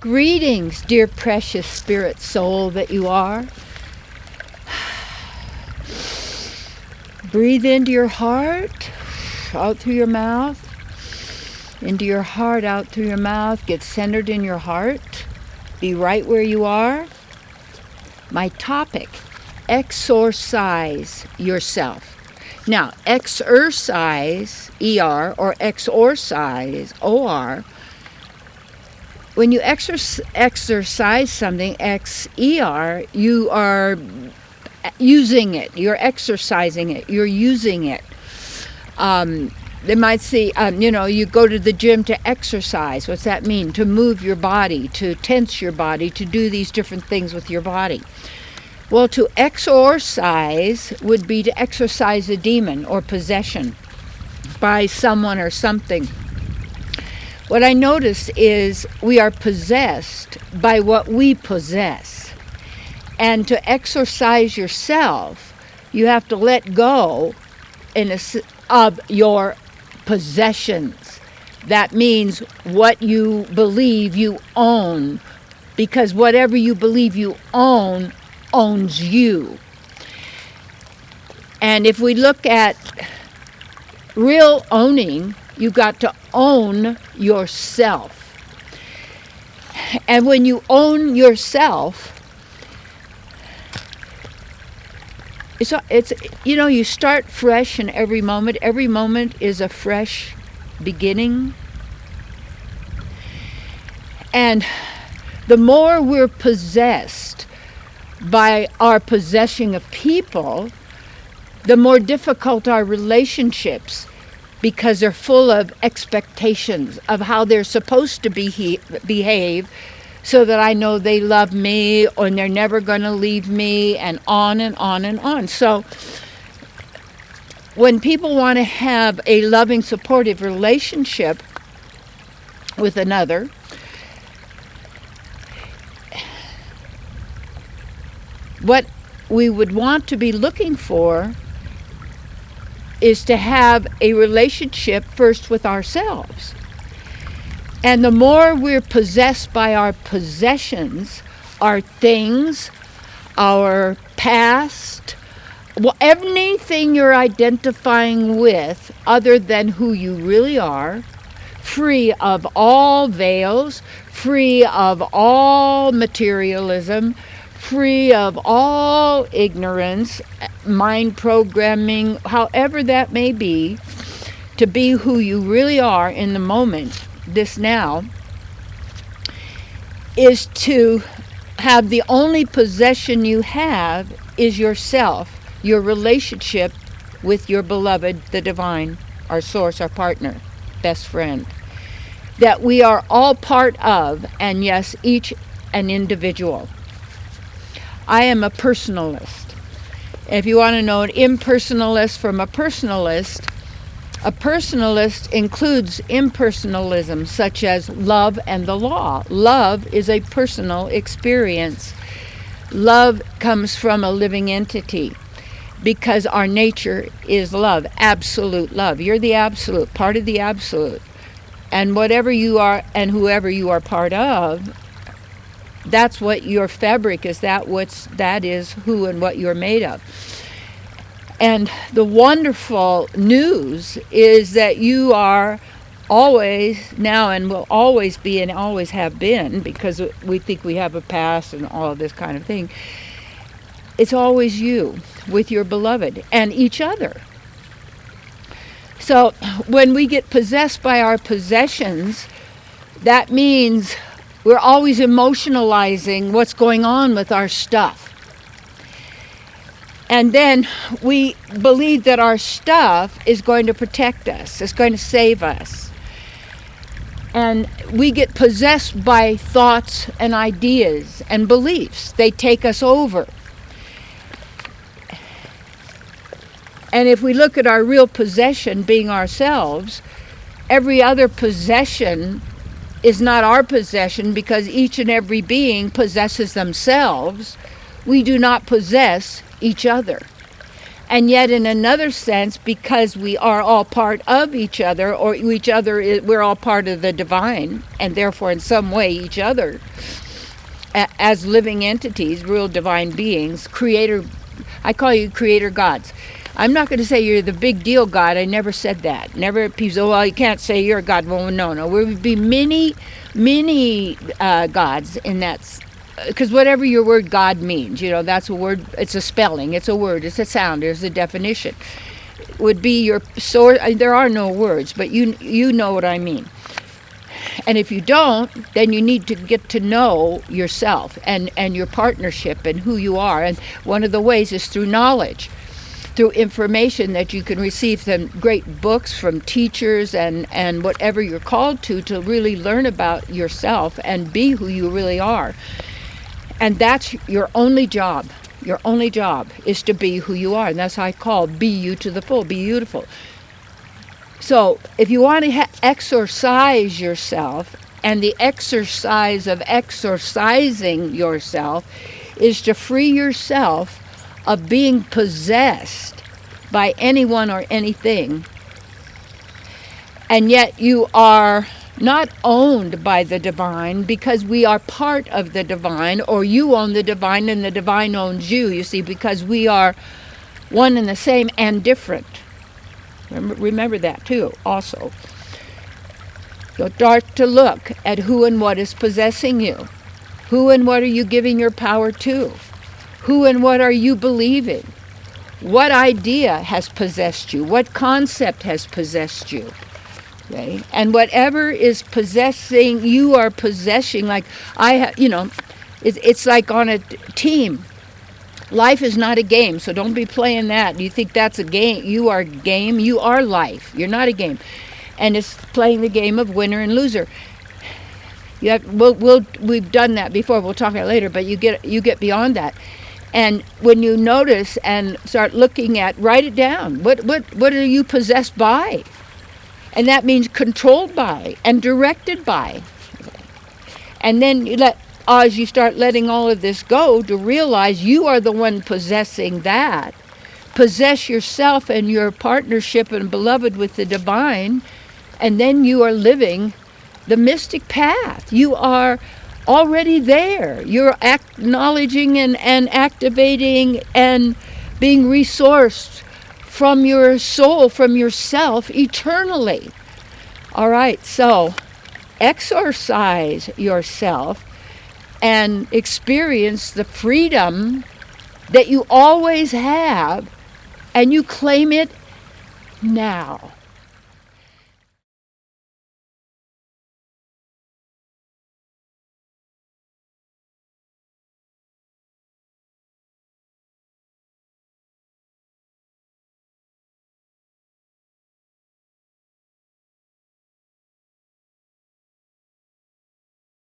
Greetings, dear precious spirit soul that you are. Breathe into your heart, out through your mouth. Into your heart, out through your mouth. Get centered in your heart. Be right where you are. My topic, exorcise yourself. Now, exercise, E-R, or exorcise, O-R, when you exercise something, X-E-R, you are using it. You're exercising it. You're using it. They might say, you go to the gym to exercise. What's that mean? To move your body, to tense your body, to do these different things with your body. Well, to exorcise would be to exorcise a demon or possession by someone or something. What I notice is we are possessed by what we possess. And to exorcise yourself, you have to let go of your possessions. That means what you believe you own, because whatever you believe you own owns you. And if we look at real owning, you've got to own yourself. And when you own yourself, it's you start fresh in every moment. Every moment is a fresh beginning. And the more we're possessed by our possession of people, the more difficult our relationships, because they're full of expectations of how they're supposed to behave, so that I know they love me and they're never going to leave me, and on and on and on. So when people want to have a loving, supportive relationship with another, what we would want to be looking for is to have a relationship first with ourselves. And the more we're possessed by our possessions, our things, our past, anything you're identifying with other than who you really are, free of all veils, free of all materialism, free of all ignorance, mind programming, however that may be, to be who you really are in the moment, this now, is to have the only possession you have is yourself, your relationship with your beloved, the divine, our source, our partner, best friend, that we are all part of, and yes, each an individual. I am a personalist. If you want to know an impersonalist from a personalist includes impersonalism, such as love and the law. Love is a personal experience. Love comes from a living entity, because our nature is love, absolute love. You're the absolute, part of the absolute. And whatever you are and whoever you are part of, that's what your fabric is. That is who and what you're made of. And the wonderful news is that you are always now, and will always be, and always have been, because we think we have a past and all of this kind of thing. It's always you with your beloved and each other. So when we get possessed by our possessions, that means we're always emotionalizing what's going on with our stuff. And then we believe that our stuff is going to protect us, it's going to save us. And we get possessed by thoughts and ideas and beliefs. They take us over. And if we look at our real possession being ourselves, every other possession is not our possession, because each and every being possesses themselves. We do not possess each other. And yet, in another sense, because we are all part of each other, or we're all part of the divine, and therefore, in some way, each other, as living entities, real divine beings, creator. I call you creator gods. I'm not going to say you're the big deal God. I never said that. Never. People say, well, you can't say you're a God. Well, no. There would be many gods in that. Because whatever your word God means, that's a word. It's a spelling. It's a word. It's a sound. There's a definition. Would be your source. There are no words, but you know what I mean. And if you don't, then you need to get to know yourself and your partnership and who you are. And one of the ways is through knowledge, through information that you can receive from great books, from teachers, and whatever you're called to really learn about yourself and be who you really are. And that's your only job. Your only job is to be who you are. And that's how I call be you to the full, be beautiful. So if you want to exorcise yourself, and the exercise of exorcising yourself is to free yourself of being possessed by anyone or anything, and yet you are not owned by the divine, because we are part of the divine, or you own the divine and the divine owns you, see, because we are one and the same and different. Remember that too, also. So start to look at who and what is possessing you. Who and what are you giving your power to? Who and what are you believing? What idea has possessed you? What concept has possessed you? Okay? And whatever is possessing, you are possessing. Like it's like on a team. Life is not a game, so don't be playing that. You think that's a game? You are game. You are life. You're not a game, and it's playing the game of winner and loser. We've done that before. We'll talk about it later, but you get beyond that, and when you notice and start looking at, write it down. What are you possessed by? And that means controlled by and directed by. And then as you start letting all of this go, to realize you are the one possessing that. Possess yourself and your partnership and beloved with the divine, and then you are living the mystic path. You are already there. You're acknowledging and activating and being resourced from your soul, from yourself, eternally. All right, so exorcise yourself and experience the freedom that you always have, and you claim it now.